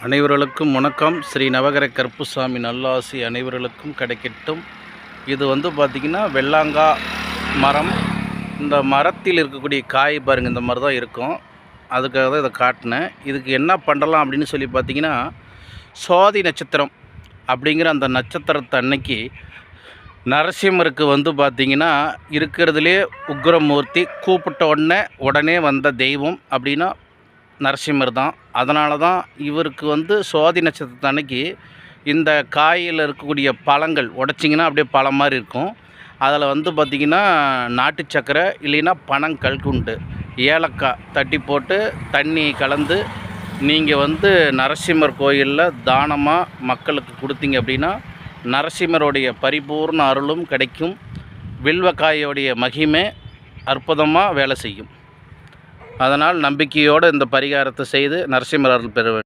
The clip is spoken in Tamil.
அனைவர்களுக்கும் வணக்கம். ஸ்ரீ நவகிர கருப்புசாமி நல்லாசி அனைவர்களுக்கும் கிடைக்கட்டும். இது பார்த்திங்கன்னா வெள்ளாங்காய் மரம். இந்த மரத்தில் இருக்கக்கூடிய காய் பாருங்கள், இந்த மாதிரி தான் இருக்கும். அதுக்காக தான் இதை காட்டினேன். இதுக்கு என்ன பண்ணலாம் அப்படின்னு சொல்லி பார்த்திங்கன்னா, சுவாதி நட்சத்திரம் அப்படிங்கிற அந்த நட்சத்திரத்தை அன்னைக்கு நரசிம்மருக்கு பார்த்திங்கன்னா இருக்கிறதுலே உக்ரமூர்த்தி, கூப்பிட்ட உடனே வந்த தெய்வம் அப்படின்னா நரசிம்மர் தான். அதனால தான் இவருக்கு சுவாதி நட்சத்திரத்து அன்னைக்கு இந்த காயில் இருக்கக்கூடிய பழங்கள் உடைச்சிங்கன்னா அப்படியே பழம் மாதிரி இருக்கும். அதில் பார்த்திங்கன்னா நாட்டு சக்கரை இல்லைன்னா பனங்கல்கண்டு, ஏலக்காய் தட்டி போட்டு தண்ணி கலந்து நீங்கள் நரசிம்மர் கோயிலில் தானமாக மக்களுக்கு கொடுத்தீங்க அப்படின்னா நரசிம்மருடைய பரிபூர்ண அருளும் கிடைக்கும். வில்வக்காயோடைய மகிமை அற்புதமாக வேலை செய்யும். அதனால் நம்பிக்கையோடு இந்த பரிகாரத்தை செய்து நரசிம்மர் அருள் பெற வேண்டும்.